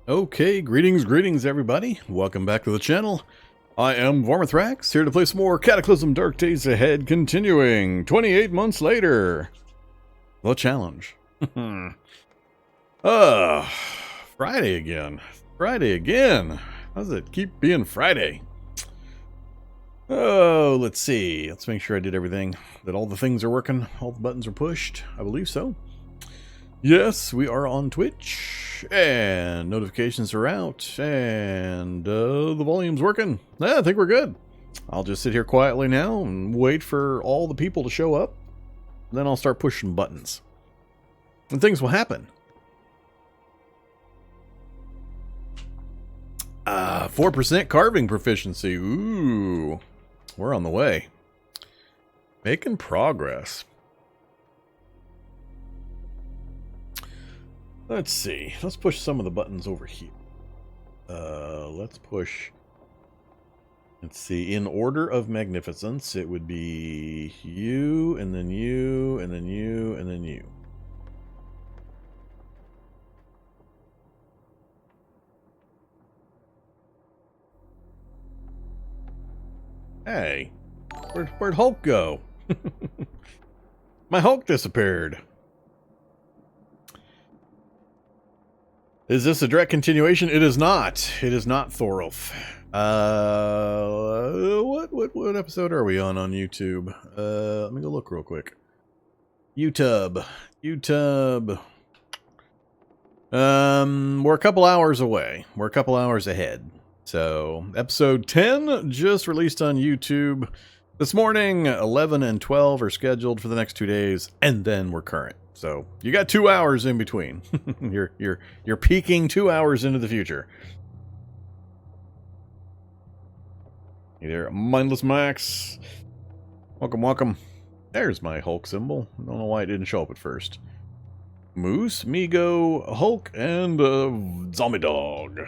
Okay, greetings everybody. Welcome back to the channel. I am Vormithrax, here to play some more Cataclysm Dark Days Ahead, continuing 28 months later. The challenge. Friday again. Friday again. How does it keep being Friday? Oh, let's see. Let's make sure I did everything. That all the things are working. All the buttons are pushed. I believe so. Yes, we are on Twitch, and notifications are out, and the volume's working. Yeah, I think we're good. I'll just sit here quietly now and wait for all the people to show up. Then I'll start pushing buttons. And things will happen. 4% carving proficiency. Ooh, we're on the way. Making progress. Let's see. Let's push some of the buttons over here. Let's push. Let's see. In order of magnificence, it would be you, and then you, and then you, and then you. Hey, where'd Hulk go? My Hulk disappeared. Is this a direct continuation? It is not. It is not, Thorolf. What episode are we on YouTube? Let me go look real quick. YouTube. We're a couple hours away. We're a couple hours ahead. So, episode 10 just released on YouTube this morning. 11 and 12 are scheduled for the next 2 days, and then we're current. So you got 2 hours in between. you're peeking 2 hours into the future. Hey there, Mindless Max. Welcome. There's my Hulk symbol. I don't know why it didn't show up at first. Moose, Migo, Hulk, and Zombie Dog.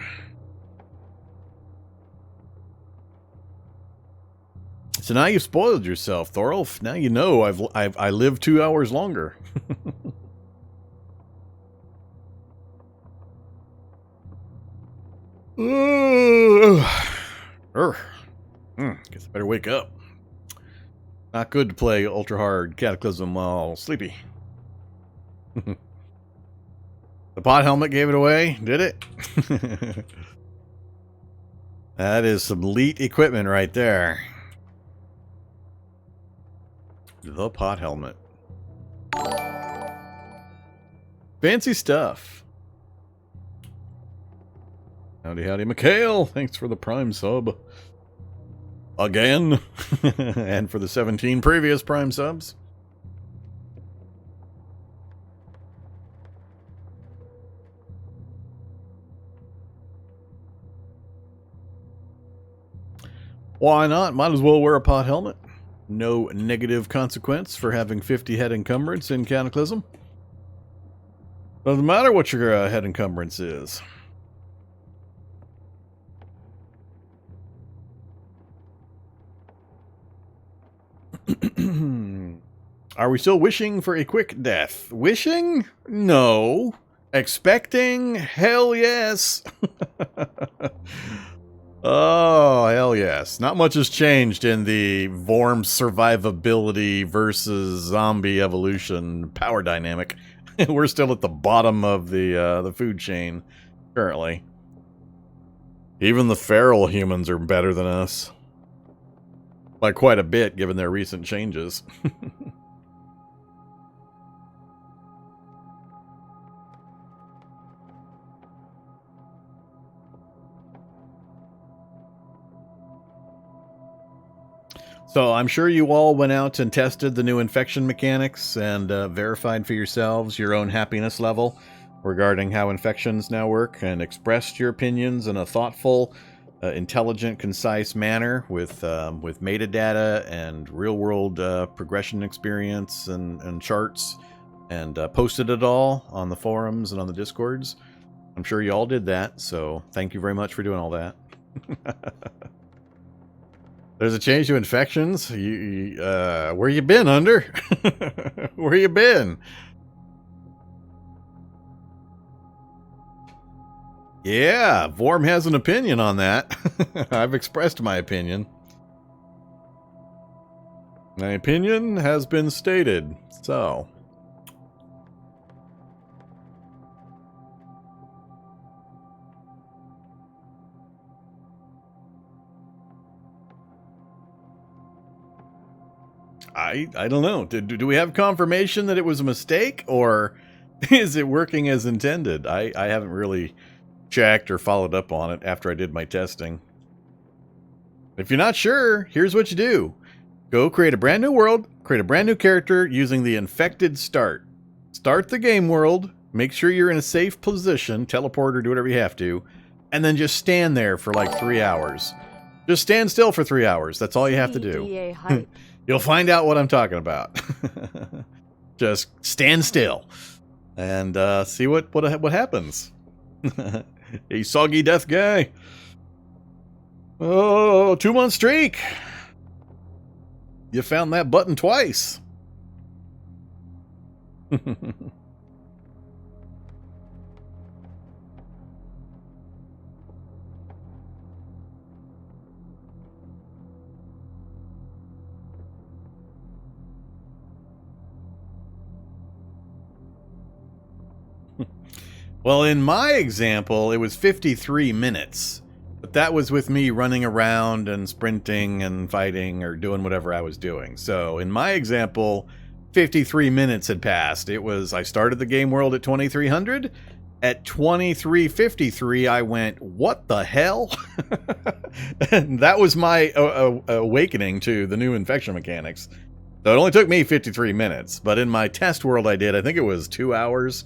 So now you've spoiled yourself, Thorolf. Now you know I lived 2 hours longer. Guess I better wake up. Not good to play ultra hard Cataclysm while sleepy. The pot helmet gave it away, did it? That is some elite equipment right there. The pot helmet. Fancy stuff. Howdy, Mikhail. Thanks for the Prime sub. Again. And for the 17 previous Prime subs. Why not? Might as well wear a pot helmet. No negative consequence for having 50 head encumbrance in Cataclysm. Doesn't matter what your head encumbrance is. Are we still wishing for a quick death? Wishing? No. Expecting? Hell yes. Oh, hell yes. Not much has changed in the Vorm survivability versus zombie evolution power dynamic. We're still at the bottom of the food chain currently. Even the feral humans are better than us. By quite a bit, given their recent changes. So I'm sure you all went out and tested the new infection mechanics and verified for yourselves your own happiness level regarding how infections now work, and expressed your opinions in a thoughtful, intelligent, concise manner with metadata and real-world progression experience and charts, and posted it all on the forums and on the Discords. I'm sure you all did that, so thank you very much for doing all that. There's a change to infections. Where you been, Under? Where you been? Yeah, Vorm has an opinion on that. I've expressed my opinion. My opinion has been stated, so... I don't know. Do we have confirmation that it was a mistake, or is it working as intended? I haven't really checked or followed up on it after I did my testing. If you're not sure, here's what you do. Go create a brand new world, create a brand new character using the infected start. Start the game world, make sure you're in a safe position, teleport or do whatever you have to, and then just stand there for like 3 hours. Just stand still for 3 hours. That's all you have to do. You'll find out what I'm talking about. Just stand still and see what happens. A soggy death guy. Oh, 2-month streak. You found that button twice. Well, in my example, it was 53 minutes. But that was with me running around and sprinting and fighting or doing whatever I was doing. So in my example, 53 minutes had passed. I started the game world at 2300. At 2353, I went, what the hell? And that was my awakening to the new infection mechanics. So it only took me 53 minutes. But in my test world I think it was 2 hours.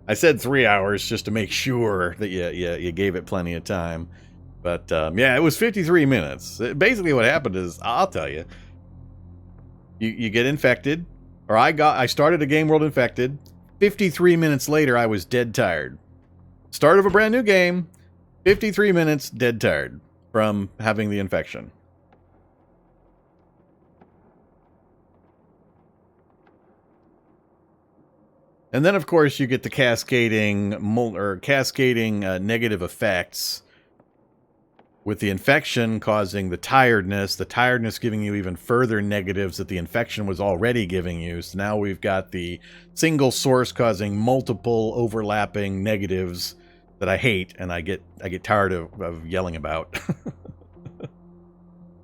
I said 3 hours just to make sure that you gave it plenty of time. But yeah, it was 53 minutes. Basically what happened is, I'll tell you. You get infected, or I started a game world infected. 53 minutes later, I was dead tired. Start of a brand new game, 53 minutes dead tired from having the infection. And then, of course, you get the cascading negative effects with the infection causing the tiredness giving you even further negatives that the infection was already giving you. So now we've got the single source causing multiple overlapping negatives that I hate and I get tired of yelling about.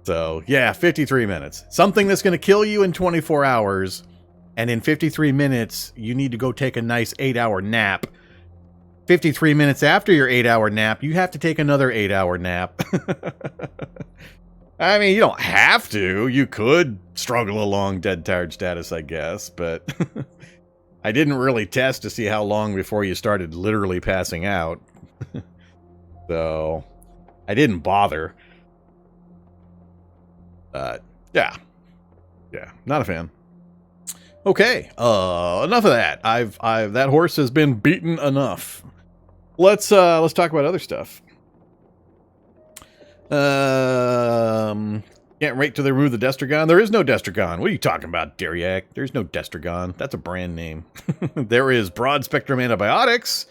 So, yeah, 53 minutes. Something that's going to kill you in 24 hours. And in 53 minutes, you need to go take a nice 8-hour nap. 53 minutes after your 8-hour nap, you have to take another 8-hour nap. I mean, you don't have to. You could struggle along dead tired status, I guess. But I didn't really test to see how long before you started literally passing out. So I didn't bother. But yeah, not a fan. Okay, enough of that. That horse has been beaten enough. Let's talk about other stuff. Can't wait till they remove the Destragon. There is no Destragon. What are you talking about, Dariak? There's no Destragon. That's a brand name. There is broad spectrum antibiotics.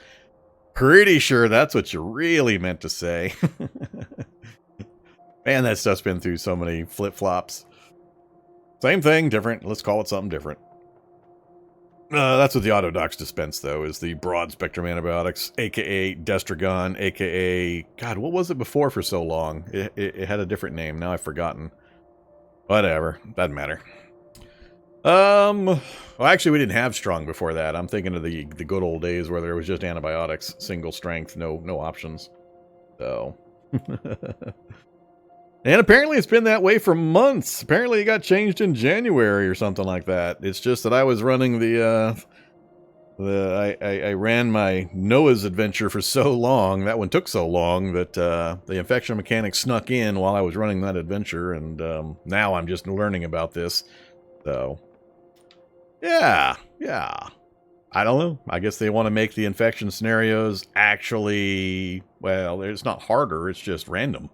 Pretty sure that's what you really meant to say. Man, that stuff's been through so many flip-flops. Same thing, different. Let's call it something different. That's what the Autodocs dispense, though, is the broad spectrum antibiotics, a.k.a. Destragon, a.k.a. God, what was it before for so long? It had a different name. Now I've forgotten. Whatever. Doesn't matter. Well, actually, we didn't have strong before that. I'm thinking of the good old days where there was just antibiotics, single strength, no options. So... And apparently it's been that way for months. Apparently it got changed in January or something like that. It's just that I was running I ran my Noah's adventure for so long. That one took so long that the infection mechanic snuck in while I was running that adventure. And now I'm just learning about this. So, yeah. I don't know. I guess they want to make the infection scenarios actually, well, it's not harder. It's just random.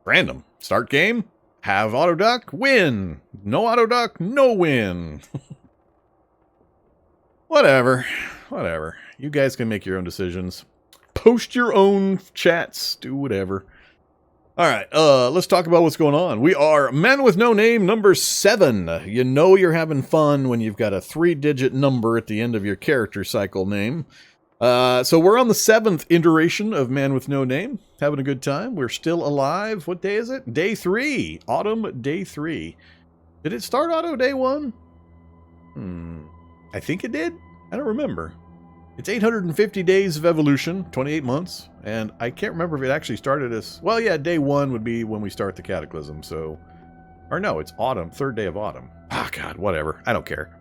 Random. Start game, have Autodoc, win. No Autodoc, no win. Whatever. You guys can make your own decisions. Post your own chats. Do whatever. All right, let's talk about what's going on. We are Men with No Name number 7. You know you're having fun when you've got a 3-digit number at the end of your character cycle name. So we're on the 7th iteration of Man with No Name. Having a good time. We're still alive. What day is it? Day 3. Autumn day 3. Did it start auto day 1? I think it did. I don't remember. It's 850 days of evolution, 28 months, and I can't remember if it actually started as... Well, yeah, day 1 would be when we start the Cataclysm, so... Or no, it's autumn, 3rd day of autumn. Ah, God, whatever. I don't care.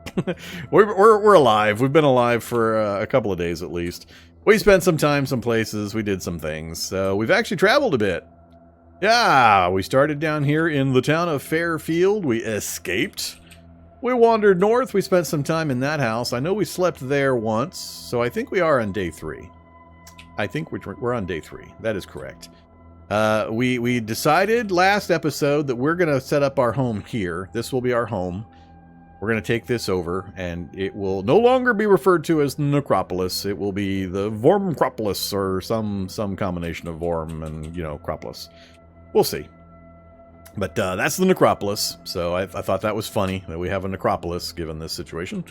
we're alive. We've been alive for a couple of days at least. We spent some time some places. We did some things. So we've actually traveled a bit. Yeah, we started down here in the town of Fairfield. We escaped. We wandered north. We spent some time in that house. I know we slept there once, so I think we are on day 3. I think we're on day 3. That is correct. We decided last episode that we're going to set up our home here. This will be our home. We're going to take this over, and it will no longer be referred to as the Necropolis. It will be the Vormcropolis, or some combination of Vorm and, Cropolis. We'll see. But that's the Necropolis, so I thought that was funny that we have a Necropolis given this situation.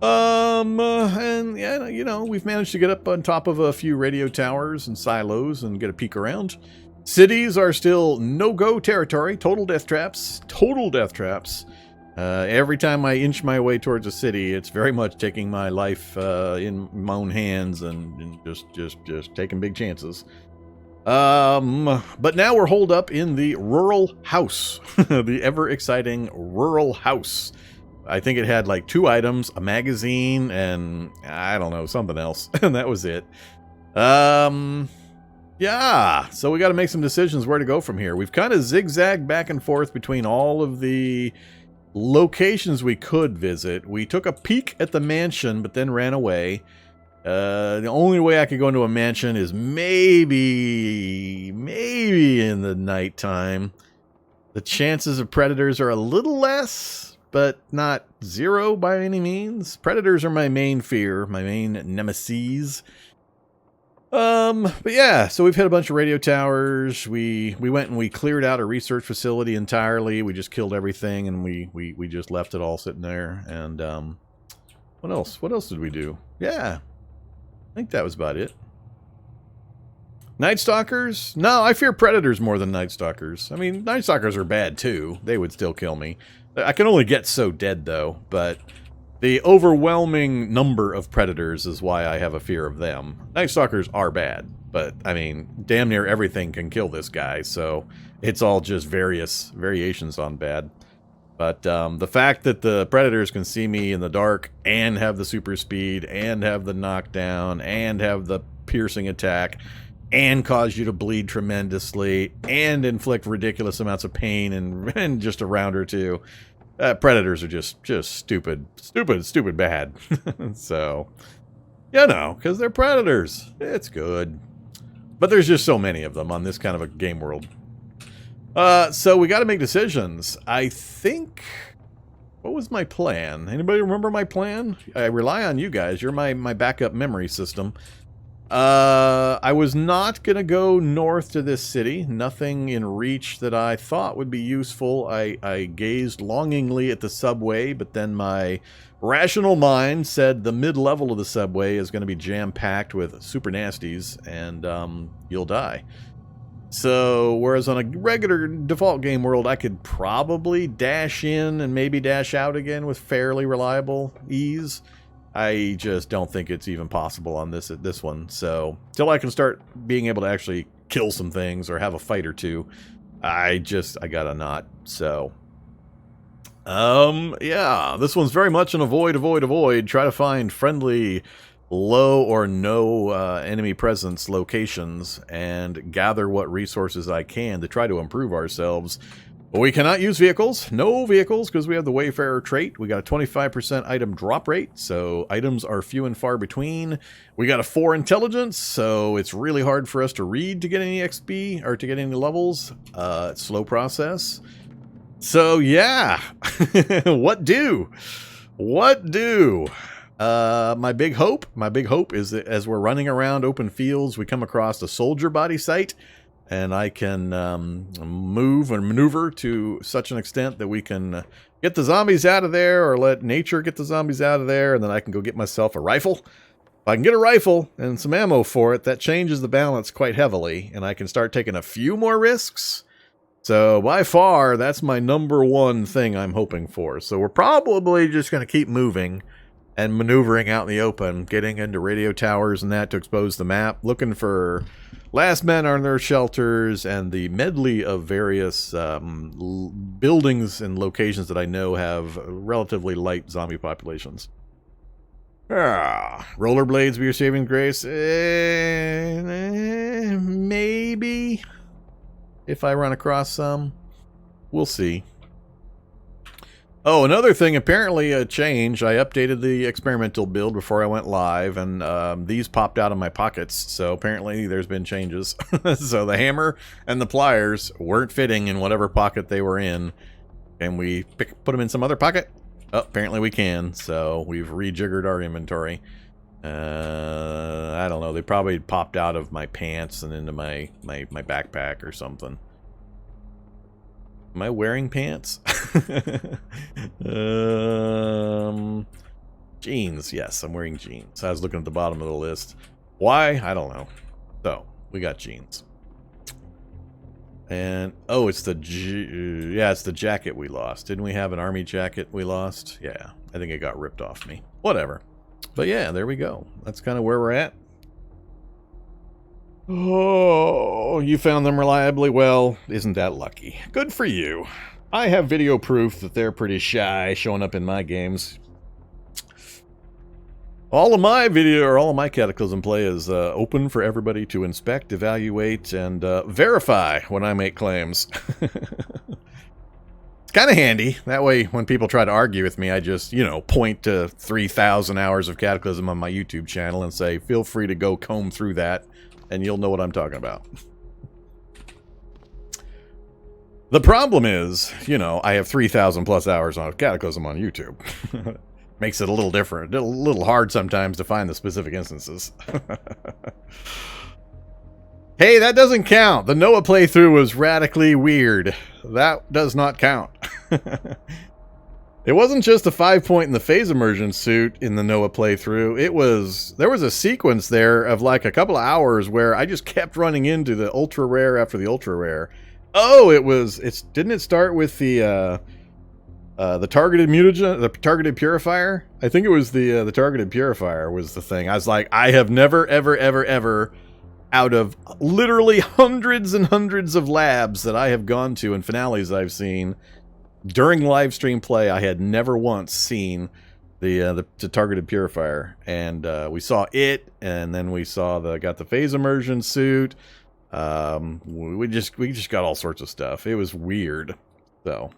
And yeah, we've managed to get up on top of a few radio towers and silos and get a peek around. Cities are still no-go territory, total death traps, Every time I inch my way towards a city, it's very much taking my life in my own hands and just taking big chances. But now we're holed up in the rural house, the ever-exciting rural house. I think it had like 2 items, a magazine, and I don't know, something else, and that was it. Yeah, so we got to make some decisions where to go from here. We've kind of zigzagged back and forth between all of the locations we could visit. We took a peek at the mansion, but then ran away. The only way I could go into a mansion is maybe in the nighttime. The chances of predators are a little less, but not 0 by any means. Predators are my main fear, my main nemesis. But yeah, so we've hit a bunch of radio towers. We went and we cleared out a research facility entirely. We just killed everything, and we just left it all sitting there. And what else? What else did we do? Yeah. I think that was about it. Night Stalkers? No, I fear predators more than Night Stalkers. I mean, Night Stalkers are bad too. They would still kill me. I can only get so dead though, but the overwhelming number of predators is why I have a fear of them. Night Stalkers are bad, but I mean, damn near everything can kill this guy, so it's all just variations on bad. But the fact that the predators can see me in the dark and have the super speed and have the knockdown and have the piercing attack and cause you to bleed tremendously and inflict ridiculous amounts of pain in just a round or two, predators are just stupid bad. So, because they're predators. It's good. But there's just so many of them on this kind of a game world. So we got to make decisions. I think... What was my plan? Anybody remember my plan? I rely on you guys. You're my backup memory system. I was not going to go north to this city. Nothing in reach that I thought would be useful. I gazed longingly at the subway, but then my rational mind said the mid-level of the subway is going to be jam-packed with super nasties, and you'll die. So, whereas on a regular default game world, I could probably dash in and maybe dash out again with fairly reliable ease, I just don't think it's even possible on this one. So, till I can start being able to actually kill some things or have a fight or two, I gotta not. So, yeah, this one's very much an avoid. Try to find friendly, low or no enemy presence locations and gather what resources I can to try to improve ourselves. But we cannot use vehicles. No vehicles, because we have the Wayfarer trait. We got a 25% item drop rate, so items are few and far between. We got a 4 intelligence, so it's really hard for us to read to get any XP, or to get any levels. It's a slow process. So, yeah. What do? My big hope is that as we're running around open fields, we come across a soldier body site, and I can move and maneuver to such an extent that we can get the zombies out of there, or let nature get the zombies out of there, and then I can go get myself a rifle. If I can get a rifle and some ammo for it, that changes the balance quite heavily, and I can start taking a few more risks. So by far, that's my number one thing I'm hoping for. So we're probably just going to keep moving and maneuvering out in the open, getting into radio towers and that to expose the map, looking for last men on their shelters and the medley of various buildings and locations that I know have relatively light zombie populations. Rollerblades be your saving grace? Maybe. If I run across some. We'll see. Oh, another thing, apparently a change. I updated the experimental build before I went live, and these popped out of my pockets, so apparently there's been changes. So the hammer and the pliers weren't fitting in whatever pocket they were in. Can we put them in some other pocket? Oh, apparently we can, so we've rejiggered our inventory. I don't know, they probably popped out of my pants and into my backpack or something. Am I wearing pants? Jeans. Yes, I'm wearing jeans. I was looking at the bottom of the list. Why? I don't know. So, we got jeans. And, oh, it's the it's the jacket we lost. Didn't we have an army jacket we lost? Yeah, I think it got ripped off me. Whatever. But yeah, there we go. That's kind of where we're at. Oh, you found them reliably? Well, isn't that lucky? Good for you. I have video proof that they're pretty shy showing up in my games. All of my video, or all of my Cataclysm play is open for everybody to inspect, evaluate, and verify when I make claims. It's kind of handy. That way, when people try to argue with me, I just, point to 3,000 hours of Cataclysm on my YouTube channel and say, feel free to go comb through that, and you'll know what I'm talking about. The problem is, I have 3,000 plus hours on Cataclysm on YouTube. Makes it a little different, a little hard sometimes to find the specific instances. Hey, that doesn't count. The Noah playthrough was radically weird. That does not count. It wasn't just a 5-point in the phase immersion suit in the Noah playthrough. There was a sequence there of like a couple of hours where I just kept running into the ultra rare after the ultra rare. Oh, didn't it start with the targeted mutagen, the targeted purifier? I think it was the targeted purifier was the thing. I was like, I have never, ever, out of literally hundreds and hundreds of labs that I have gone to and finales I've seen during live stream play, I had never once seen the targeted purifier. And we saw it, and then we got the phase immersion suit. We just got all sorts of stuff. It was weird. So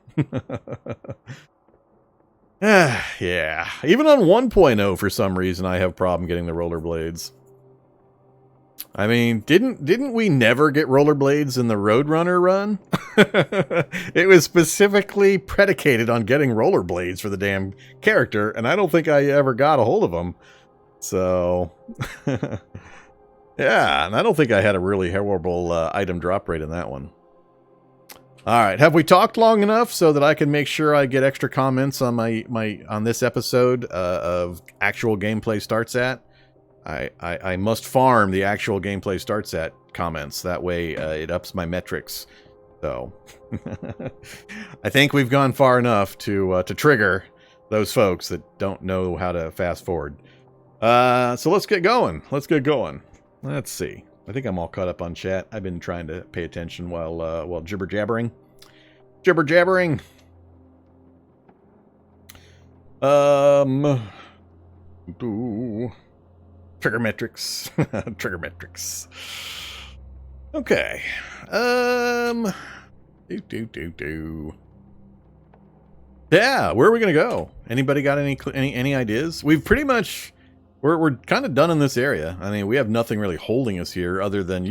yeah. Even on 1.0 for some reason I have a problem getting the rollerblades. I mean, didn't we never get rollerblades in the Roadrunner run? It was specifically predicated on getting rollerblades for the damn character, and I don't think I ever got a hold of them. So yeah, and I don't think I had a really horrible item drop rate in that one. Alright, have we talked long enough so that I can make sure I get extra comments on on this episode of actual gameplay starts at? I must farm the actual gameplay starts at comments. That way it ups my metrics. So I think we've gone far enough to trigger those folks that don't know how to fast forward. So let's get going. Let's see. I think I'm all caught up on chat. I've been trying to pay attention while jibber jabbering. Triggermetrics. Okay. Yeah, where are we gonna go? Anybody got any ideas? We've pretty much we're kind of done in this area. I mean, we have nothing really holding us here other than,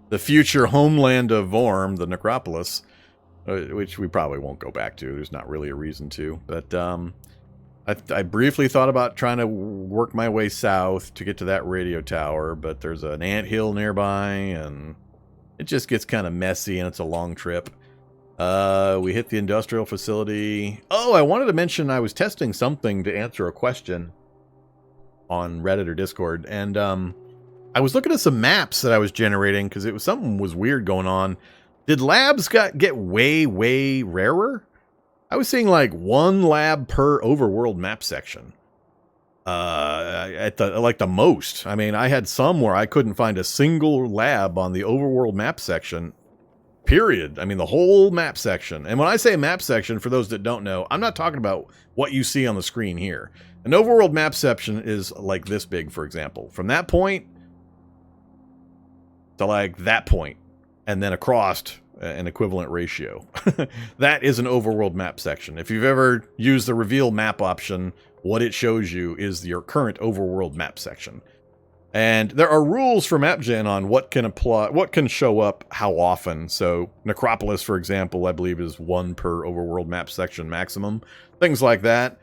the future homeland of Vorm, the Necropolis, which we probably won't go back to. There's not really a reason to. But I briefly thought about trying to work my way south to get to that radio tower, but there's an anthill nearby, and it just gets kind of messy, and it's a long trip. We hit the industrial facility. Oh, I wanted to mention I was testing something to answer a question on Reddit or Discord, and I was looking at some maps that I was generating because it was something was weird going on. Did labs get way rarer? I was seeing like 1 lab per overworld map section. At the most. I mean, I had some where I couldn't find a single lab on the overworld map section. Period. I mean, the whole map section. And when I say map section, for those that don't know, I'm not talking about what you see on the screen here. An overworld map section is like this big, for example. From that point to like that point, and then across an equivalent ratio. That is an overworld map section. If you've ever used the reveal map option, what it shows you is your current overworld map section. And there are rules for map gen on what can apply, what can show up how often. So Necropolis, for example, I believe is 1 per overworld map section maximum. Things like that.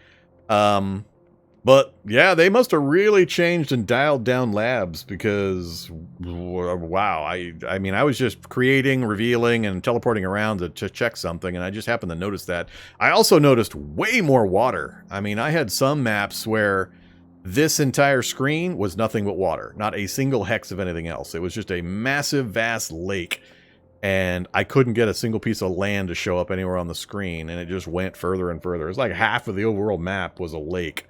But yeah, they must have really changed and dialed down labs because, wow, I mean, I was just creating, revealing, and teleporting around to check something, and I just happened to notice that. I also noticed way more water. I mean, I had some maps where this entire screen was nothing but water, not a single hex of anything else. It was just a massive, vast lake, and I couldn't get a single piece of land to show up anywhere on the screen, and it just went further and further. It was like half of the overall map was a lake.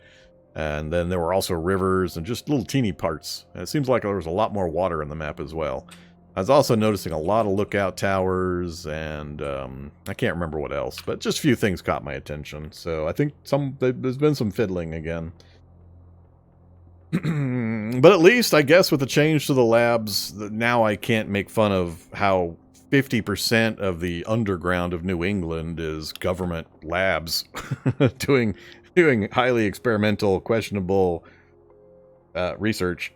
And then there were also rivers and just little teeny parts. And it seems like there was a lot more water in the map as well. I was also noticing a lot of lookout towers and I can't remember what else, but just a few things caught my attention. So I think there's been some fiddling again. But at least, I guess, with the change to the labs, now I can't make fun of how 50% of the underground of New England is government labs doing highly experimental, questionable research.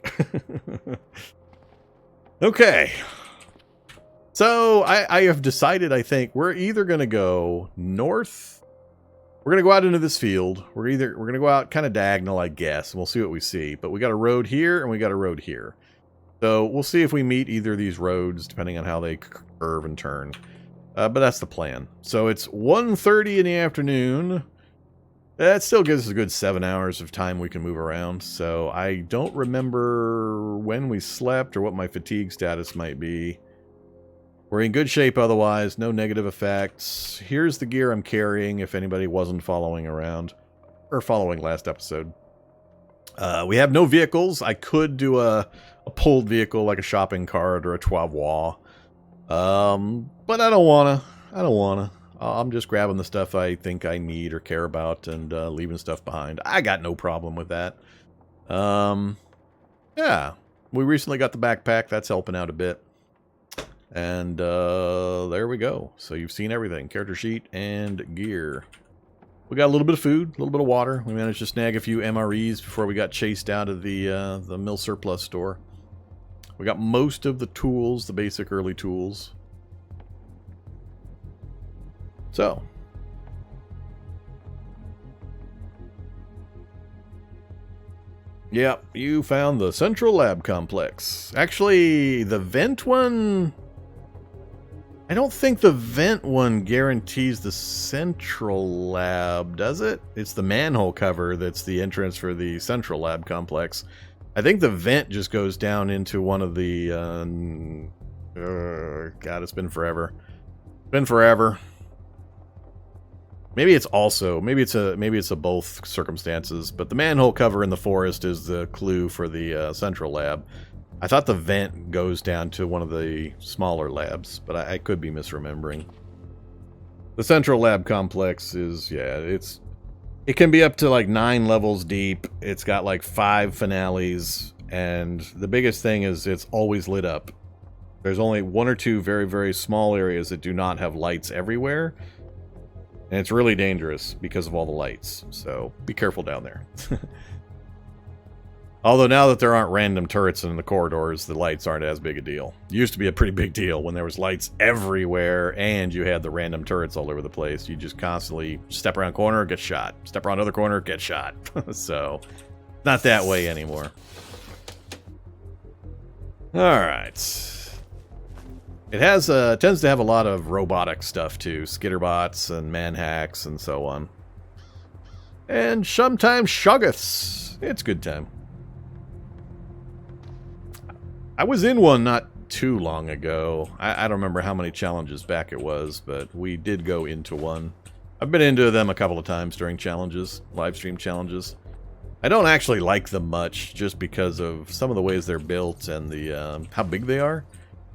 Okay. So I have decided, I think, we're either going to go north. We're going to go out into this field. We're going to go out kind of diagonal, I guess, and we'll see what we see. But we got a road here and we got a road here. So we'll see if we meet either of these roads, depending on how they curve and turn. But that's the plan. So it's 1:30 in the afternoon. That still gives us a good 7 hours of time we can move around. So I don't remember when we slept or what my fatigue status might be. We're in good shape otherwise. No negative effects. Here's the gear I'm carrying if anybody wasn't following around. Or following last episode. We have no vehicles. I could do a pulled vehicle like a shopping cart or a travois. But I don't want to. I'm just grabbing the stuff I think I need or care about and leaving stuff behind. I got no problem with that. Yeah, we recently got the backpack. That's helping out a bit. And there we go. So you've seen everything. Character sheet and gear. We got a little bit of food, a little bit of water. We managed to snag a few MREs before we got chased out of the mill surplus store. We got most of the tools, the basic early tools. So, yeah, you found the central lab complex. Actually, the vent one, I don't think the vent one guarantees the central lab, does it? It's the manhole cover that's the entrance for the central lab complex. I think the vent just goes down into one of the, God, it's been forever. Been forever. Maybe it's a both circumstances, but the manhole cover in the forest is the clue for the central lab. I thought the vent goes down to one of the smaller labs, but I could be misremembering. The central lab complex is, yeah, it can be up to like 9 levels deep. It's got like 5 finales, and the biggest thing is it's always lit up. There's only 1 or 2 very, very small areas that do not have lights everywhere. And it's really dangerous because of all the lights. So be careful down there. Although now that there aren't random turrets in the corridors, the lights aren't as big a deal. It used to be a pretty big deal when there was lights everywhere and you had the random turrets all over the place. You just constantly step around a corner, get shot. Step around another corner, get shot. So, not that way anymore. Alright. It has tends to have a lot of robotic stuff too. Skitterbots and manhacks and so on. And sometimes shoggoths. It's good time. I was in one not too long ago. I don't remember how many challenges back it was, but we did go into one. I've been into them a couple of times during challenges, live stream challenges. I don't actually like them much, just because of some of the ways they're built and the how big they are.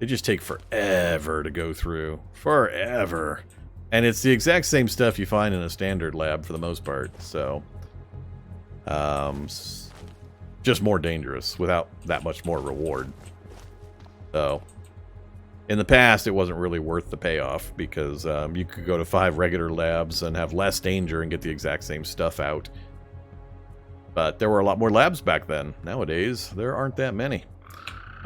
They just take forever to go through. Forever. And it's the exact same stuff you find in a standard lab for the most part, so... just more dangerous without that much more reward. So, in the past, it wasn't really worth the payoff because you could go to 5 regular labs and have less danger and get the exact same stuff out. But there were a lot more labs back then. Nowadays, there aren't that many.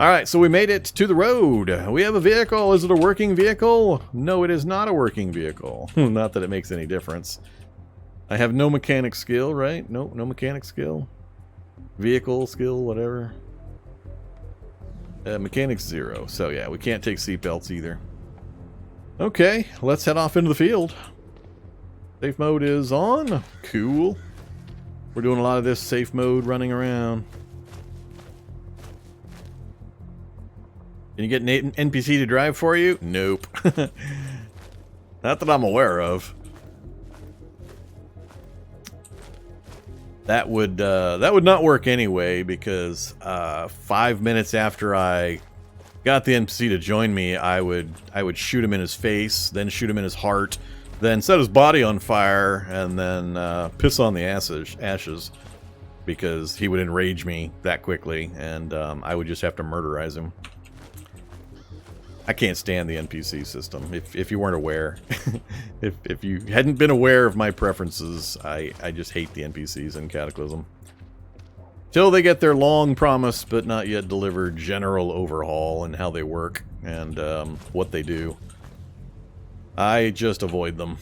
Alright, so we made it to the road. We have a vehicle. Is it a working vehicle? No, it is not a working vehicle. Not that it makes any difference. I have no mechanic skill, right? No mechanic skill. Vehicle skill, whatever. Mechanics 0. So yeah, we can't take seatbelts either. Okay, let's head off into the field. Safe mode is on. Cool. We're doing a lot of this safe mode running around. Can you get an NPC to drive for you? Nope. Not that I'm aware of. That would not work anyway, because 5 minutes after I got the NPC to join me, I would shoot him in his face, then shoot him in his heart, then set his body on fire, and then piss on the ashes, because he would enrage me that quickly, and I would just have to murderize him. I can't stand the NPC system, if you weren't aware. if you hadn't been aware of my preferences, I just hate the NPCs in Cataclysm. Till they get their long promised but not yet delivered general overhaul and how they work and what they do. I just avoid them.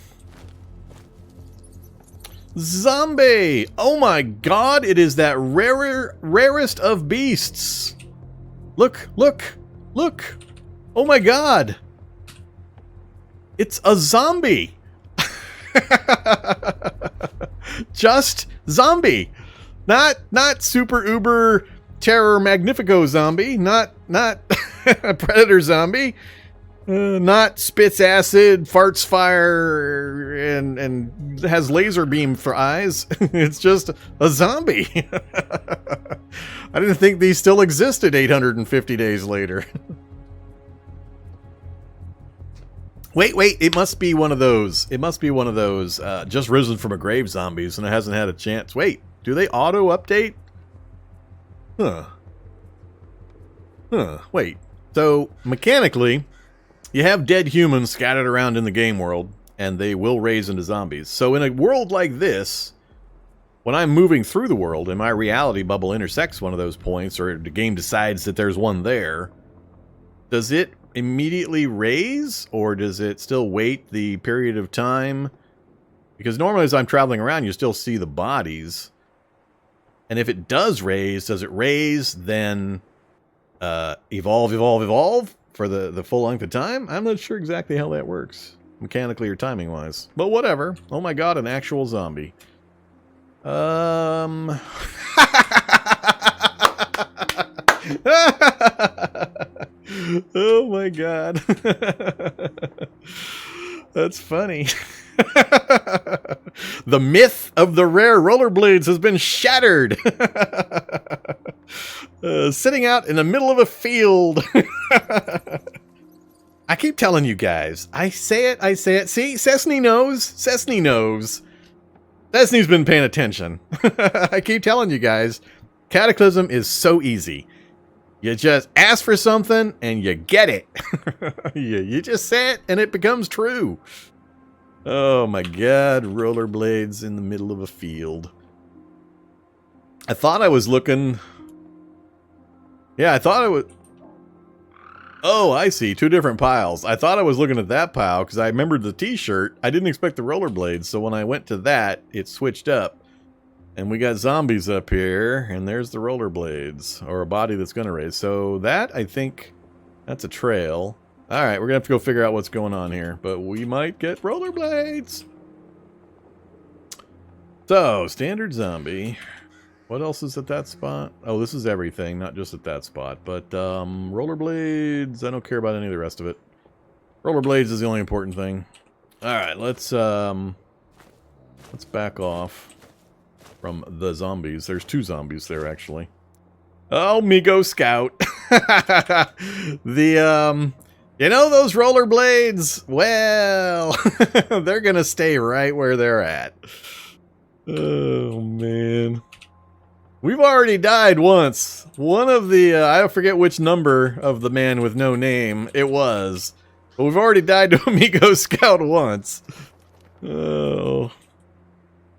Zombie! Oh my god, it is that rarest of beasts! Look, look, look! Oh my god! It's a zombie! Just zombie! Not super uber terror magnifico zombie, not predator zombie, not spits acid, farts fire, and has laser beam for eyes. It's just a zombie. I didn't think these still existed 850 days later. Wait, it must be one of those. It must be one of those just risen from a grave zombies and it hasn't had a chance. Wait, do they auto-update? Huh. Wait. So, mechanically, you have dead humans scattered around in the game world, and they will raise into zombies. So in a world like this, when I'm moving through the world and my reality bubble intersects one of those points, or the game decides that there's one there, does it immediately raise, or does it still wait the period of time? Because normally as I'm traveling around, you still see the bodies. And if it does raise, does it raise, then evolve for the full length of time? I'm not sure exactly how that works, mechanically or timing-wise. But whatever. Oh my god, an actual zombie. Oh my god. That's funny. The myth of the rare rollerblades has been shattered. Sitting out in the middle of a field. I keep telling you guys. I say it. See, Cessny knows. Cessny knows. Cessny's been paying attention. I keep telling you guys. Cataclysm is so easy. You just ask for something and you get it. You just say it and it becomes true. Oh my god, rollerblades in the middle of a field. I thought I was looking Yeah, I thought I was... Oh, I see. 2 different piles. I thought I was looking at that pile because I remembered the t-shirt. I didn't expect the rollerblades, so when I went to that, it switched up. And we got zombies up here, and there's the rollerblades, or a body that's going to raise. So that, I think, that's a trail. All right, we're going to have to go figure out what's going on here, but we might get rollerblades. So, standard zombie. What else is at that spot? Oh, this is everything, not just at that spot. But rollerblades, I don't care about any of the rest of it. Rollerblades is the only important thing. All right, let's back off from the zombies. There's 2 zombies there, actually. Oh, Migo Scout. You know those rollerblades? Well, they're gonna stay right where they're at. Oh, man. We've already died once. One of the, I forget which number of the man with no name it was. But we've already died to Amigo Scout once. Oh.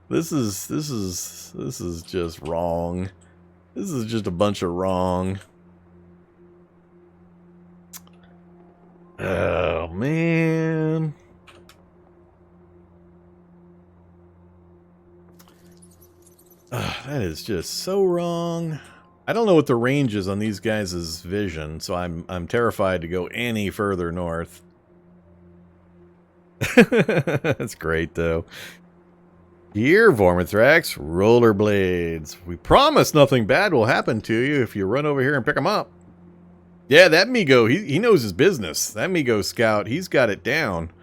This is just wrong. This is just a bunch of wrong. Oh, man. That is just so wrong. I don't know what the range is on these guys' vision, so I'm terrified to go any further north. That's great, though. Here, Vormithrax, rollerblades. We promise nothing bad will happen to you if you run over here and pick them up. Yeah, that Migo, he knows his business. That Migo Scout, he's got it down.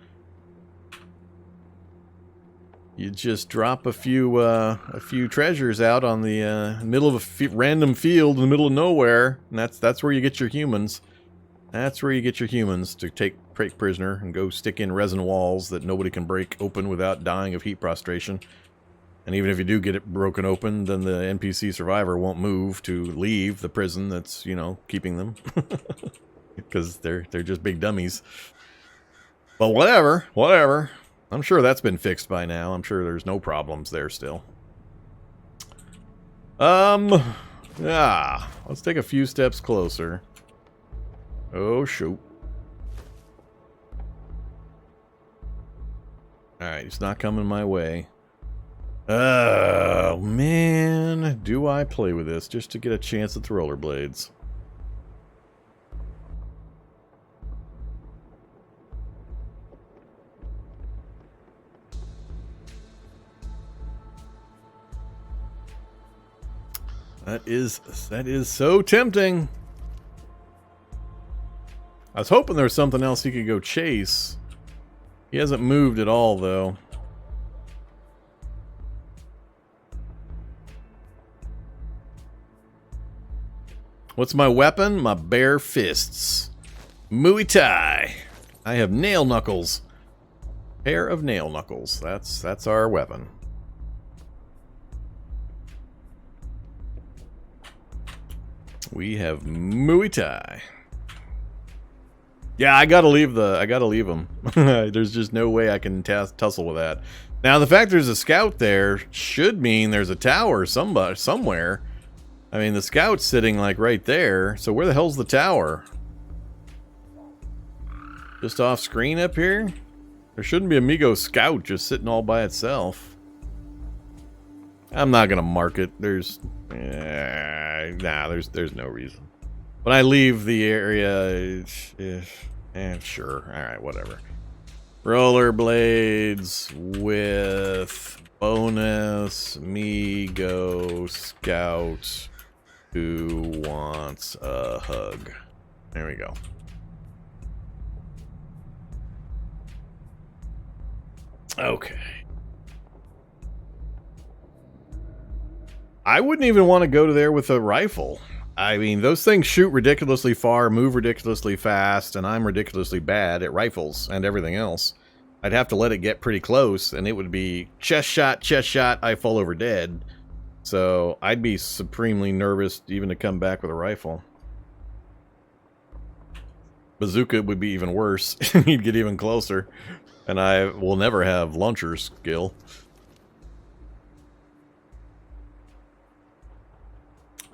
You just drop a few treasures out on the middle of a random field in the middle of nowhere, and that's where you get your humans. That's where you get your humans to take prisoner and go stick in resin walls that nobody can break open without dying of heat prostration. And even if you do get it broken open, then the NPC survivor won't move to leave the prison that's, you know, keeping them. Because they're just big dummies. But whatever. I'm sure that's been fixed by now. I'm sure there's no problems there still. Yeah. Let's take a few steps closer. Oh, shoot. Alright, he's not coming my way. Oh, man. Do I play with this just to get a chance at the rollerblades? That is so tempting. I was hoping there was something else he could go chase. He hasn't moved at all, though. What's my weapon? My bare fists. Muay Thai. I have nail knuckles. Pair of nail knuckles. That's our weapon. We have Muay Thai. Yeah, I gotta leave them. There's just no way I can tussle with that. Now, the fact there's a scout there should mean there's a tower somewhere. I mean, the scout's sitting, like, right there. So where the hell's the tower? Just off screen up here? There shouldn't be a Migo scout just sitting all by itself. I'm not gonna mark it. There's no reason. When I leave the area, sure. Alright, whatever. Rollerblades with bonus Migo Scout who wants a hug. There we go. Okay. I wouldn't even want to go to there with a rifle. I mean, those things shoot ridiculously far, move ridiculously fast, and I'm ridiculously bad at rifles and everything else. I'd have to let it get pretty close, and it would be chest shot, I fall over dead. So I'd be supremely nervous even to come back with a rifle. Bazooka would be even worse. He'd get even closer. And I will never have launcher skill.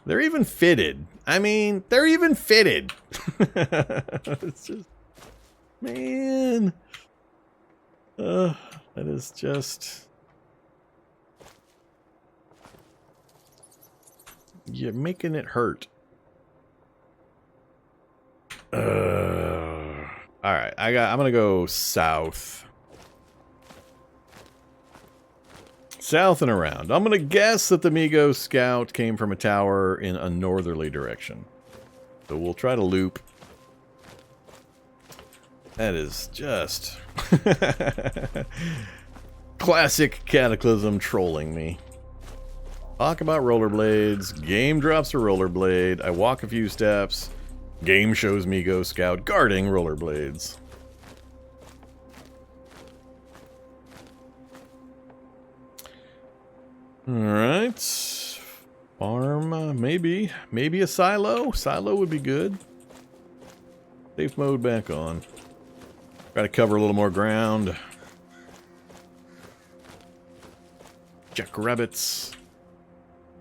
They're even fitted. I mean, they're even fitted. It's just... Man. That is just... You're making it hurt. Alright, I'm gonna go south. South and around. I'm gonna guess that the Migo scout came from a tower in a northerly direction. So we'll try to loop. That is just... classic Cataclysm trolling me. Talk about rollerblades. Game drops a rollerblade. I walk a few steps. Game shows Migo Scout guarding rollerblades. Alright. Farm, maybe. Maybe a silo. Silo would be good. Safe mode back on. Try to cover a little more ground. Jackrabbits.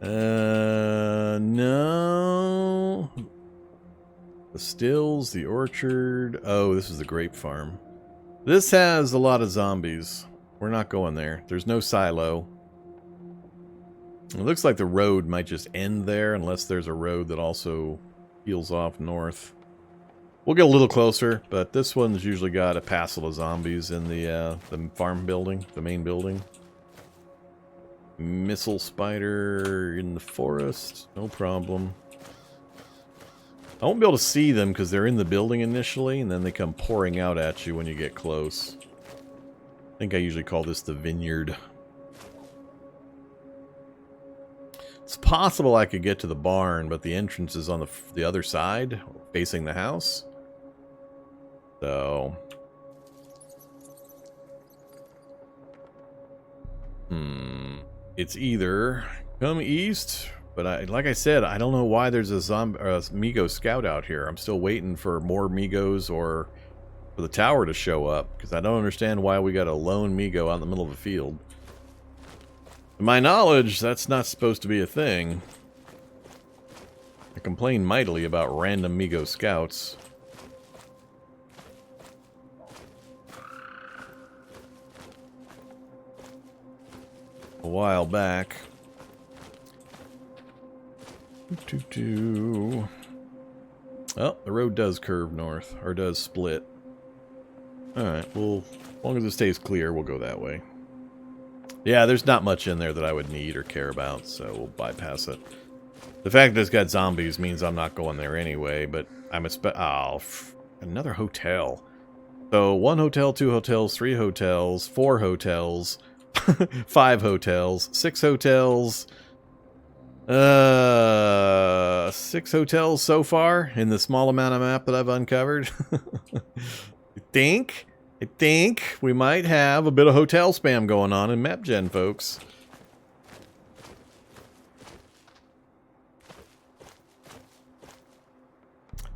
No. The stills, the orchard. Oh, this is the Grape Farm. This has a lot of zombies. We're not going there. There's no silo. It looks like the road might just end there unless there's a road that also peels off north. We'll get a little closer, but this one's usually got a passel of zombies in the farm building, the main building. Missile spider in the forest, no problem. I won't be able to see them because they're in the building initially, and then they come pouring out at you when you get close. I think I usually call this the vineyard. It's possible I could get to the barn, but the entrance is on the other side, facing the house. So... It's either come east, but like I said, I don't know why there's a Migo scout out here. I'm still waiting for more Migos or for the tower to show up, because I don't understand why we got a lone Migo out in the middle of the field. To my knowledge, that's not supposed to be a thing. I complain mightily about random Migo scouts. A while back. Oh, the road does curve north, or does split. Alright, well, as long as it stays clear, we'll go that way. Yeah, there's not much in there that I would need or care about, so we'll bypass it. The fact that it's got zombies means I'm not going there anyway, but I'm another hotel. So 1 hotel, 2 hotels, 3 hotels, 4 hotels, 5 hotels, 6 hotels. 6 hotels so far in the small amount of map that I've uncovered. I think we might have a bit of hotel spam going on in map gen, folks.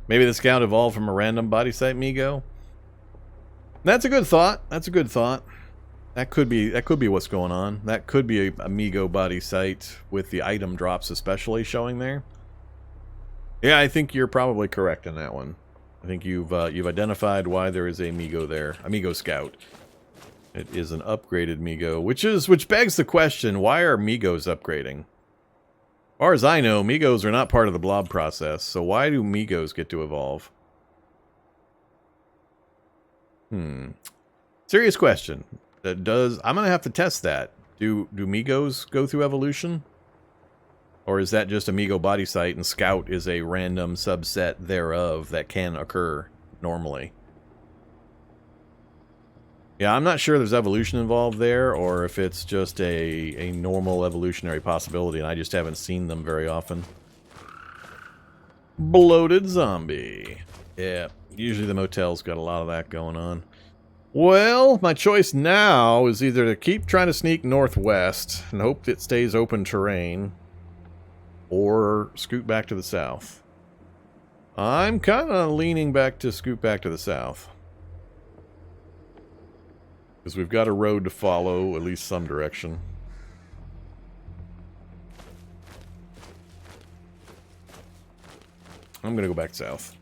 Maybe the scout evolved from a random body site Migo. That's a good thought. That's a good thought. That could be what's going on. That could be a Migo body site with the item drops especially showing there. Yeah, I think you're probably correct in that one. I think you've identified why there is a Migo there, a Migo scout. It is an upgraded Migo, which begs the question: why are Migos upgrading? As far as I know, Migos are not part of the blob process, so why do Migos get to evolve? Serious question. I'm gonna have to test that. Do Migos go through evolution? Or is that just a Migo body site and Scout is a random subset thereof that can occur normally? Yeah, I'm not sure there's evolution involved there, or if it's just a normal evolutionary possibility and I just haven't seen them very often. Bloated zombie. Yeah, usually the motel's got a lot of that going on. Well, my choice now is either to keep trying to sneak northwest and hope it stays open terrain, or scoot back to the south. I'm kind of leaning back to scoot back to the south. Because we've got a road to follow, at least some direction. I'm gonna go back south.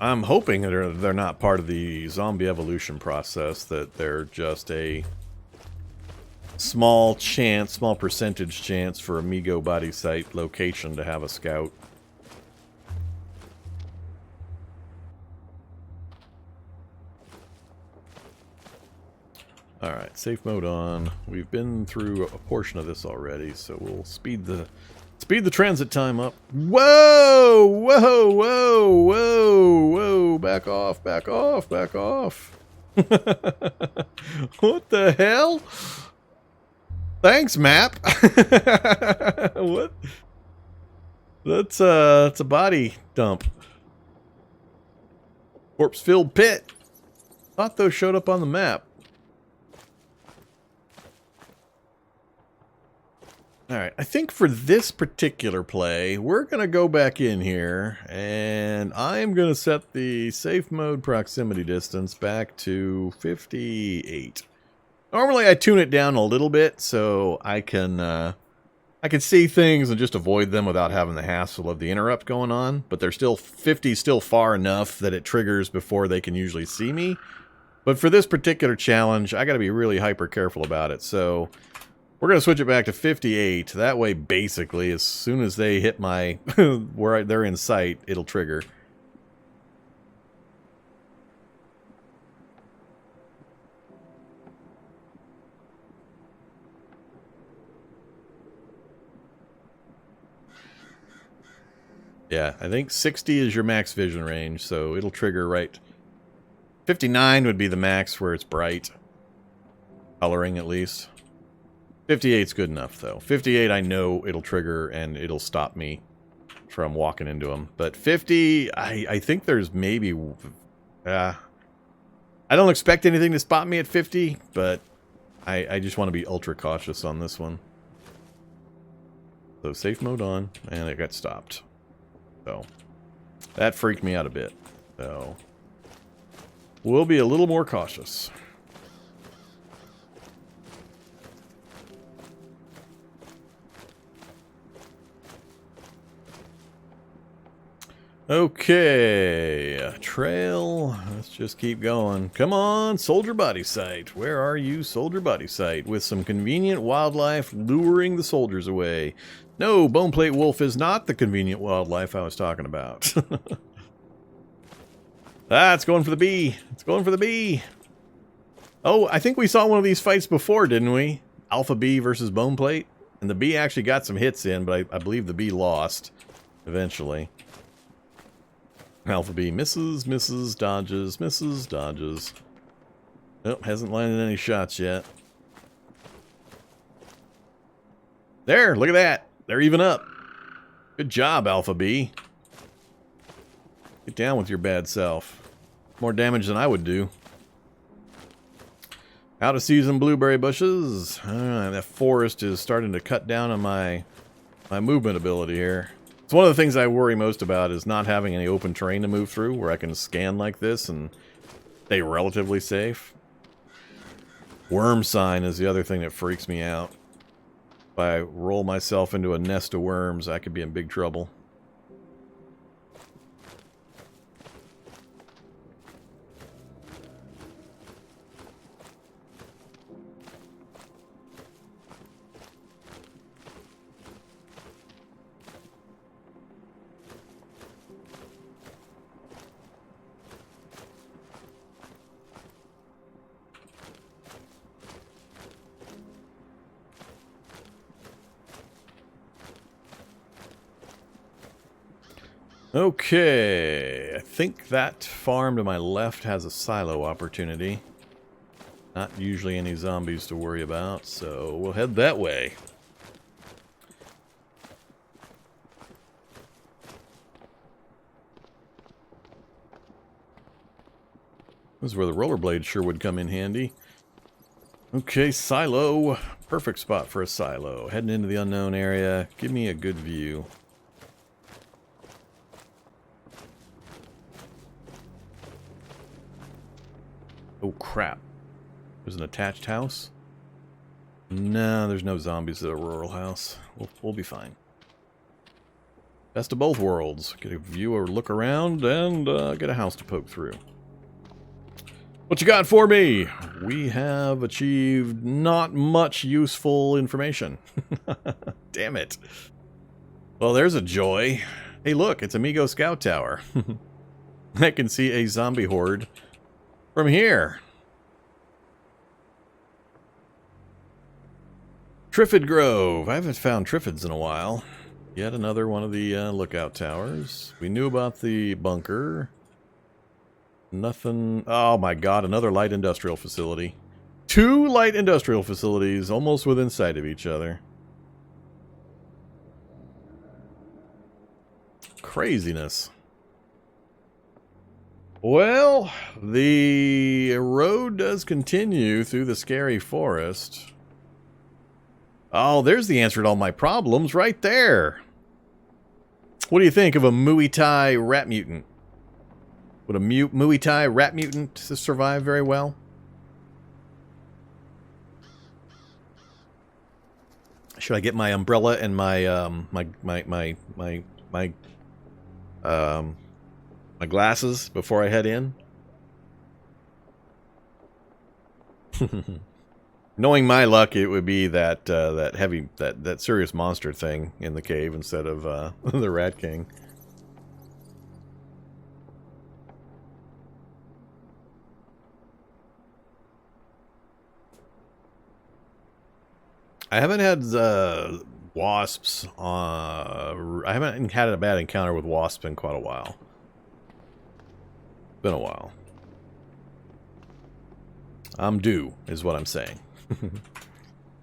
I'm hoping that they're not part of the zombie evolution process, that they're just a small percentage chance for Amigo body site location to have a scout. Alright, safe mode on. We've been through a portion of this already, so we'll speed the transit time up. Whoa! Whoa! Whoa! Whoa! Whoa! Back off! Back off! Back off! What the hell? Thanks, map. What? That's a body dump. Corpse-filled pit. Thought those showed up on the map. Alright, I think for this particular play, we're going to go back in here, and I'm going to set the safe mode proximity distance back to 58. Normally I tune it down a little bit so I can see things and just avoid them without having the hassle of the interrupt going on, but they're still 50 still far enough that it triggers before they can usually see me. But for this particular challenge, I got to be really hyper careful about it, so we're going to switch it back to 58. That way, basically, as soon as they hit my where they're in sight, it'll trigger. Yeah, I think 60 is your max vision range, so it'll trigger right. 59 would be the max where it's bright. Coloring, at least. 58's good enough, though. 58, I know it'll trigger and it'll stop me from walking into them. But 50, I think there's maybe... I don't expect anything to spot me at 50, but I just want to be ultra cautious on this one. So safe mode on, and it got stopped. So that freaked me out a bit. So we'll be a little more cautious. Okay, trail. Let's just keep going. Come on, soldier body site. Where are you, soldier body site? With some convenient wildlife luring the soldiers away. No, boneplate wolf is not the convenient wildlife I was talking about. It's going for the bee. It's going for the bee. Oh, I think we saw one of these fights before, didn't we? Alpha bee versus boneplate. And the bee actually got some hits in, but I believe the bee lost eventually. Alpha bee misses, dodges, dodges. Nope, hasn't landed any shots yet. There, look at that. They're even up. Good job, Alpha bee. Get down with your bad self. More damage than I would do. Out of season blueberry bushes. That forest is starting to cut down on my movement ability here. It's one of the things I worry most about is not having any open terrain to move through where I can scan like this and stay relatively safe. Worm sign is the other thing that freaks me out. If I roll myself into a nest of worms, I could be in big trouble. Okay, I think that farm to my left has a silo opportunity. Not usually any zombies to worry about, so we'll head that way. This is where the rollerblade sure would come in handy. Okay, silo. Perfect spot for a silo. Heading into the unknown area. Give me a good view. Oh, crap. There's an attached house? No, there's no zombies at a rural house. We'll be fine. Best of both worlds. Get a view or look around and get a house to poke through. What you got for me? We have achieved not much useful information. Damn it. Well, there's a joy. Hey, look, it's Amigo Scout Tower. I can see a zombie horde from here. Triffid Grove. I haven't found Triffids in a while. Yet another one of the lookout towers. We knew about the bunker. Nothing. Oh my god, another light industrial facility. 2 light industrial facilities almost within sight of each other. Craziness. Well, the road does continue through the scary forest. Oh, there's the answer to all my problems right there. What do you think of a Muay Thai rat mutant? Would a Muay Thai rat mutant survive very well? Should I get my umbrella and my my glasses before I head in? Knowing my luck, it would be that that serious monster thing in the cave instead of the Rat King. I haven't had wasps. I haven't had a bad encounter with wasps in quite a while. Been a while. I'm due, is what I'm saying.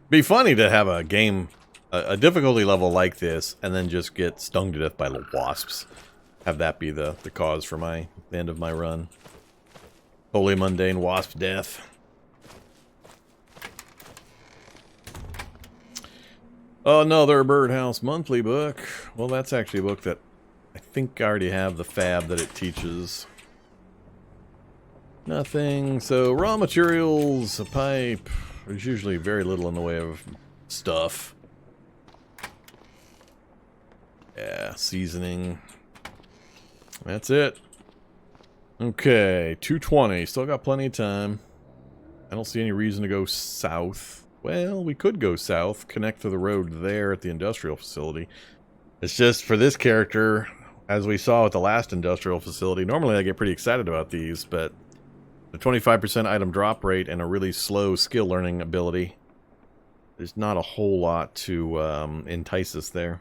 Be funny to have a game, a difficulty level like this, and then just get stung to death by the wasps. Have that be the cause for the end of my run. Holy mundane wasp death. Another Birdhouse Monthly book. Well, that's actually a book that I think I already have the fab that it teaches. Nothing. So, raw materials, a pipe. There's usually very little in the way of stuff. Yeah, seasoning. That's it. Okay, 2:20. Still got plenty of time. I don't see any reason to go south. Well, we could go south, connect to the road there at the industrial facility. It's just for this character, as we saw at the last industrial facility, normally I get pretty excited about these, but the 25% item drop rate and a really slow skill learning ability, there's not a whole lot to entice us there.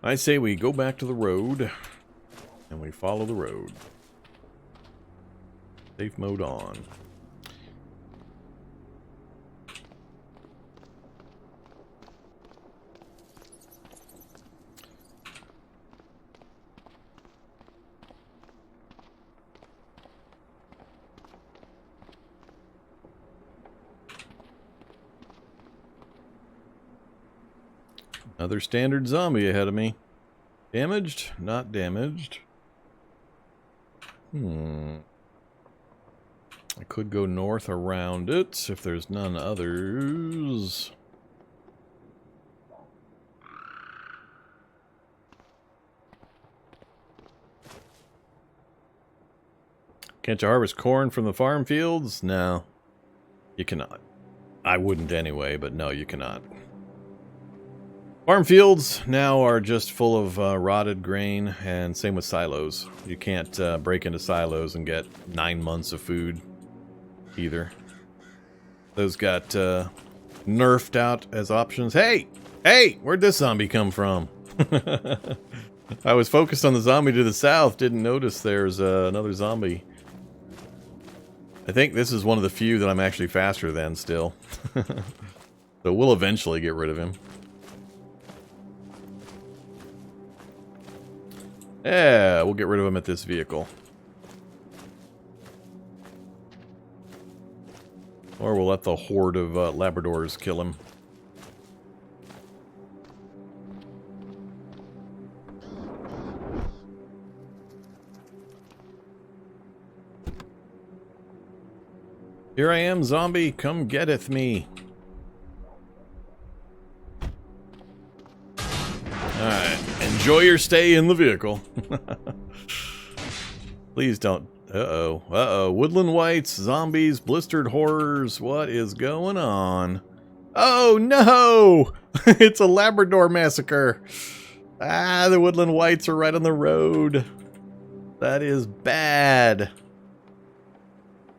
I say we go back to the road, and we follow the road. Safe mode on. Another standard zombie ahead of me. Damaged? Not damaged. I could go north around it if there's none others. Can't you harvest corn from the farm fields? No, you cannot. I wouldn't anyway, but no, you cannot. Farm fields now are just full of rotted grain, and same with silos. You can't break into silos and get 9 months of food either. Those got nerfed out as options. Hey! Hey! Where'd this zombie come from? I was focused on the zombie to the south, didn't notice there's another zombie. I think this is one of the few that I'm actually faster than still. So we'll eventually get rid of him. Yeah, we'll get rid of him at this vehicle. Or we'll let the horde of Labradors kill him. Here I am, zombie. Come getteth me. Alright. Enjoy your stay in the vehicle. Please don't. Uh-oh. Uh-oh. Woodland wights, zombies, blistered horrors. What is going on? Oh, no! It's a Labrador massacre. Ah, the woodland wights are right on the road. That is bad.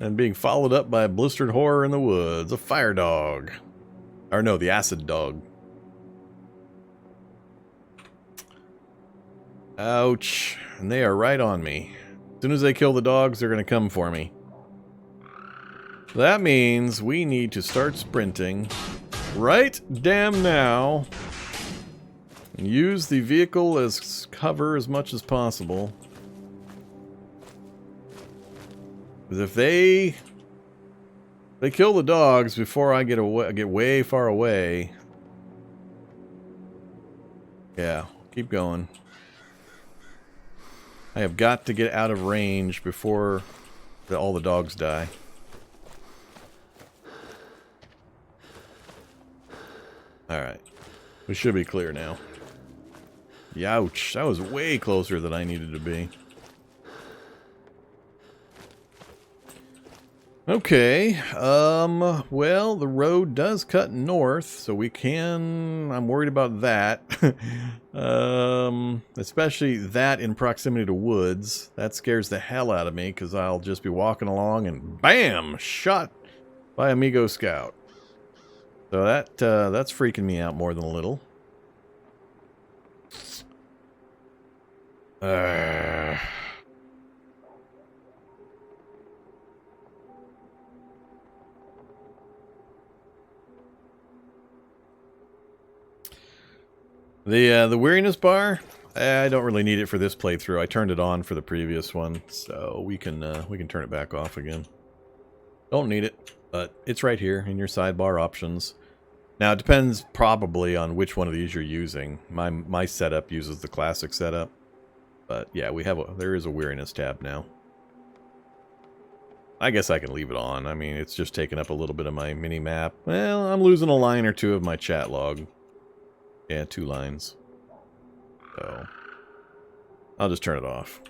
And being followed up by a blistered horror in the woods. A fire dog. Or no, the acid dog. Ouch. And they are right on me. As soon as they kill the dogs, they're going to come for me. That means we need to start sprinting right damn now. And use the vehicle as cover as much as possible. Because if they kill the dogs before I get way far away. Yeah, keep going. I have got to get out of range before all the dogs die. Alright. We should be clear now. Youch. That was way closer than I needed to be. Okay. Well, the road does cut north, so we can... I'm worried about that. Especially that in proximity to woods. That scares the hell out of me, because I'll just be walking along and BAM! Shot by Amigo Scout. So that's freaking me out more than a little. The weariness bar, I don't really need it for this playthrough. I turned it on for the previous one, so we can turn it back off again. Don't need it, but it's right here in your sidebar options. Now it depends probably on which one of these you're using. My setup uses the classic setup, but yeah, there is a weariness tab now. I guess I can leave it on. I mean, it's just taking up a little bit of my mini map. Well, I'm losing a line or two of my chat log. Yeah, 2 lines. So, I'll just turn it off.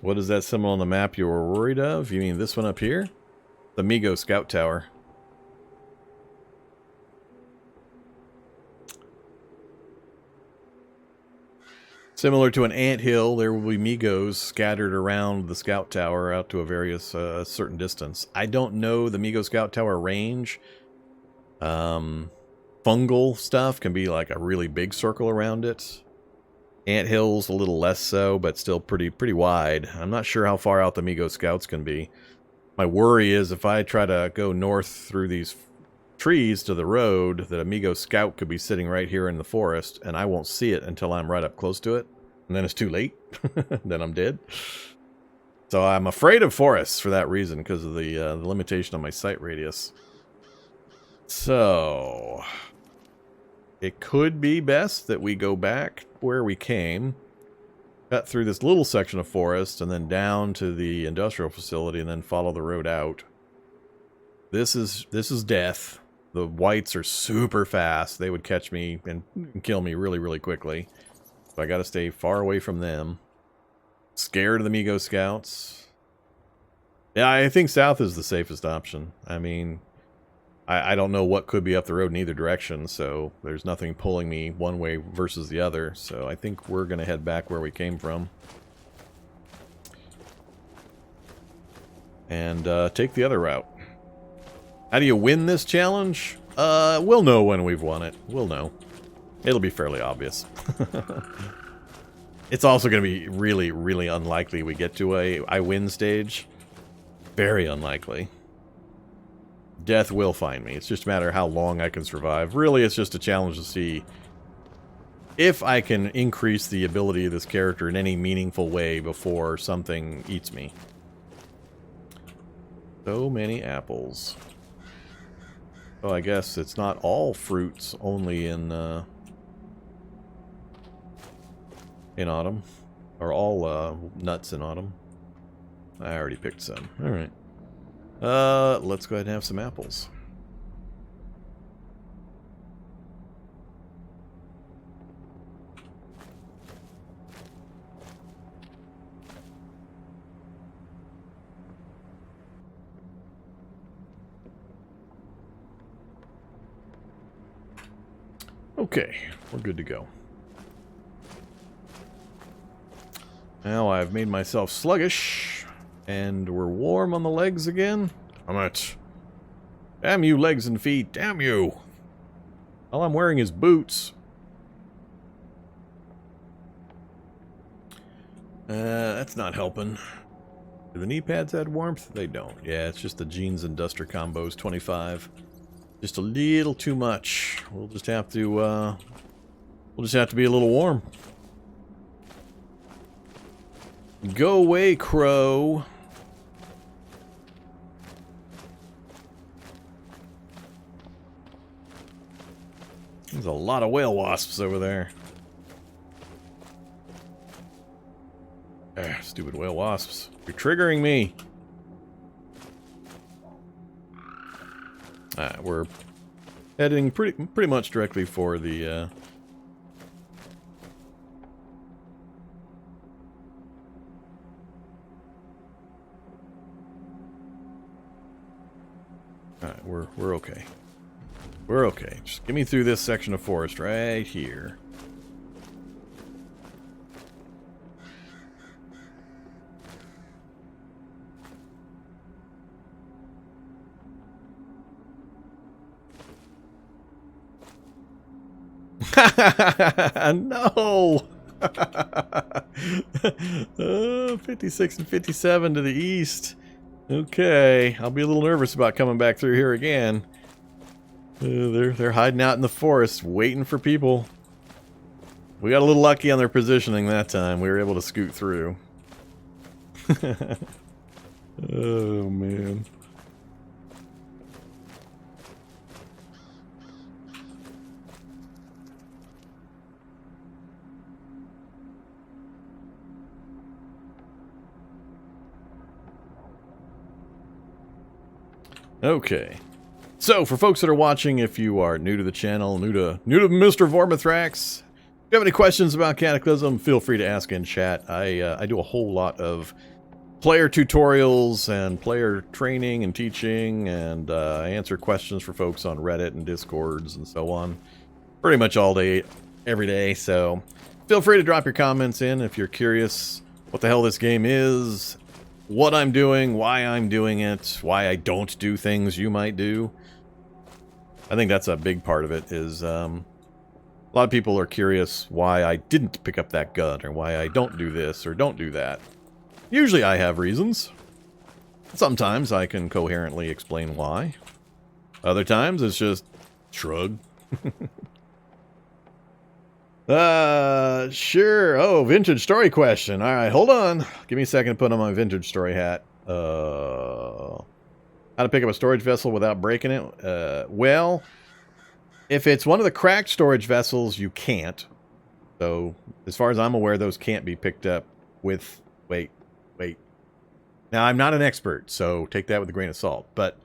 What is that symbol on the map you were worried of? You mean this one up here? The Amigo Scout Tower. Similar to an anthill, there will be Migos scattered around the Scout Tower out to a various certain distance. I don't know the Migo Scout Tower range. Fungal stuff can be like a really big circle around it. Anthills a little less so, but still pretty wide. I'm not sure how far out the Migo Scouts can be. My worry is if I try to go north through these trees to the road, that Amigo Scout could be sitting right here in the forest, and I won't see it until I'm right up close to it. And then it's too late. Then I'm dead. So I'm afraid of forests for that reason, because of the limitation on my sight radius. So it could be best that we go back where we came, cut through this little section of forest, and then down to the industrial facility, and then follow the road out. This is death. The wights are super fast. They would catch me and kill me really quickly. So I gotta stay far away from them. Scared of the Migo Scouts. Yeah, I think south is the safest option. I mean, I don't know what could be up the road in either direction, so there's nothing pulling me one way versus the other. So I think we're gonna head back where we came from. And take the other route. How do you win this challenge? We'll know when we've won it. We'll know. It'll be fairly obvious. It's also going to be really unlikely we get to a I win stage. Very unlikely. Death will find me. It's just a matter of how long I can survive. Really, it's just a challenge to see if I can increase the ability of this character in any meaningful way before something eats me. So many apples. Oh, I guess it's not all fruits, only in in autumn. Or all nuts in autumn. I already picked some. Alright. Let's go ahead and have some apples. Okay, we're good to go. Now I've made myself sluggish, and we're warm on the legs again. How much? Damn you, legs and feet, damn you! All I'm wearing is boots. That's not helping. Do the knee pads add warmth? They don't. Yeah, it's just the jeans and duster combos, 25. Just a little too much. We'll just have to be a little warm. Go away, crow. There's a lot of whale wasps over there. Ah, stupid whale wasps. You're triggering me. We're heading pretty much directly for the Alright, we're okay. We're okay. Just get me through this section of forest right here. No! 56 and 57 to the east. Okay, I'll be a little nervous about coming back through here again. They're hiding out in the forest, waiting for people. We got a little lucky on their positioning that time. We were able to scoot through. Oh, man. Okay. So, for folks that are watching, if you are new to the channel, new to Mr. Vormithrax, if you have any questions about Cataclysm, feel free to ask in chat. I do a whole lot of player tutorials and player training and teaching, and I answer questions for folks on Reddit and Discords and so on. Pretty much all day, every day, so feel free to drop your comments in if you're curious what the hell this game is, what I'm doing, why I'm doing it, why I don't do things you might do. I think that's a big part of it, is a lot of people are curious why I didn't pick up that gun, or why I don't do this, or don't do that. Usually I have reasons. Sometimes I can coherently explain why. Other times it's just shrug. Sure. Oh, vintage story question. Alright, hold on. Give me a second to put on my vintage story hat. How to pick up a storage vessel without breaking it? Well, if it's one of the cracked storage vessels, you can't. So, as far as I'm aware, those can't be picked up with... Wait. Now, I'm not an expert, so take that with a grain of salt. But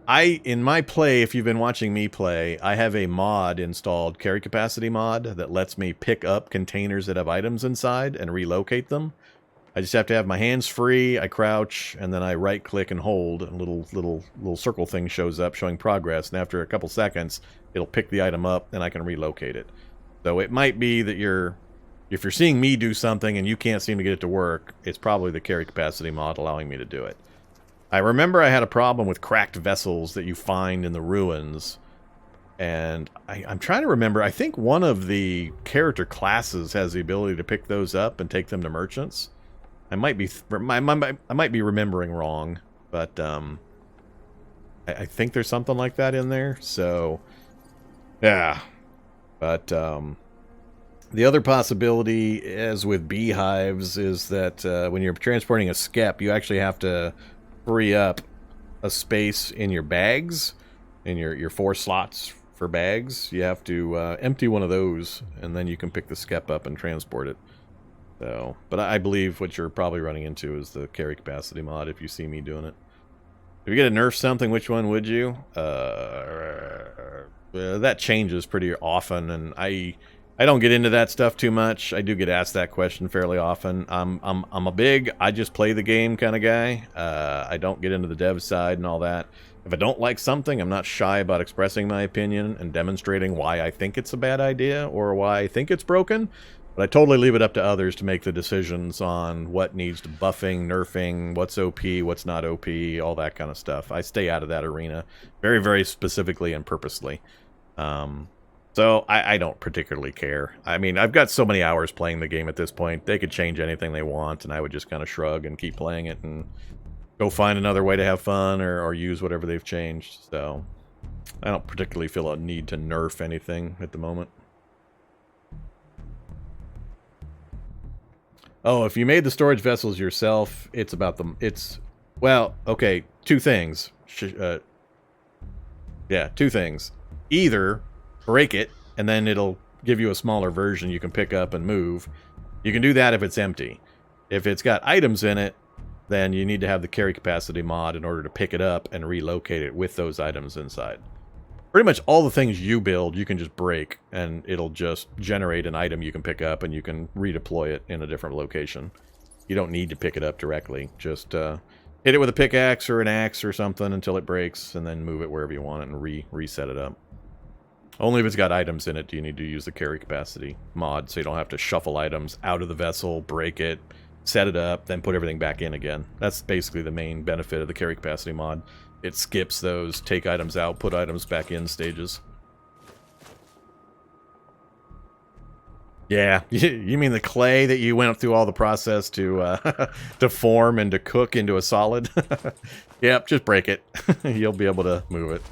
in my play, if you've been watching me play, I have a mod installed, carry capacity mod, that lets me pick up containers that have items inside and relocate them. I just have to have my hands free, I crouch, and then I right-click and hold, and a little circle thing shows up showing progress, and after a couple seconds, it'll pick the item up, and I can relocate it. So it might be that if you're seeing me do something and you can't seem to get it to work, it's probably the carry capacity mod allowing me to do it. I remember I had a problem with cracked vessels that you find in the ruins, and I'm trying to remember, I think one of the character classes has the ability to pick those up and take them to merchants. I might be remembering wrong, but I think there's something like that in there. So yeah, but the other possibility, as with beehives, is that when you're transporting a skep, you actually have to free up a space in your bags, in your 4 slots for bags. You have to empty one of those, and then you can pick the skep up and transport it. So, but I believe what you're probably running into is the carry capacity mod if you see me doing it. If you get to nerf something, which one would you? That changes pretty often, and I don't get into that stuff too much. I do get asked that question fairly often. I'm a big I just play the game kind of guy. I don't get into the dev side and all that. If I don't like something, I'm not shy about expressing my opinion and demonstrating why I think it's a bad idea or why I think it's broken. But I totally leave it up to others to make the decisions on what needs to buffing, nerfing, what's OP, what's not OP, all that kind of stuff. I stay out of that arena very, very specifically and purposely. So I don't particularly care. I mean, I've got so many hours playing the game at this point. They could change anything they want, and I would just kind of shrug and keep playing it and go find another way to have fun or use whatever they've changed. So I don't particularly feel a need to nerf anything at the moment. Oh, if you made the storage vessels yourself, it's about them. Well, okay, two things. Yeah, two things. Either break it, and then it'll give you a smaller version you can pick up and move. You can do that if it's empty. If it's got items in it, then you need to have the carry capacity mod in order to pick it up and relocate it with those items inside. Pretty much all the things you build, you can just break, and it'll just generate an item you can pick up, and you can redeploy it in a different location. You don't need to pick it up directly. Just hit it with a pickaxe or an axe or something until it breaks, and then move it wherever you want it and reset it up. Only if it's got items in it do you need to use the carry capacity mod, so you don't have to shuffle items out of the vessel, break it, set it up, then put everything back in again. That's basically the main benefit of the carry capacity mod. It skips those take items out, put items back in stages. Yeah, you mean the clay that you went through all the process to to form and to cook into a solid? Yep, just break it. You'll be able to move it.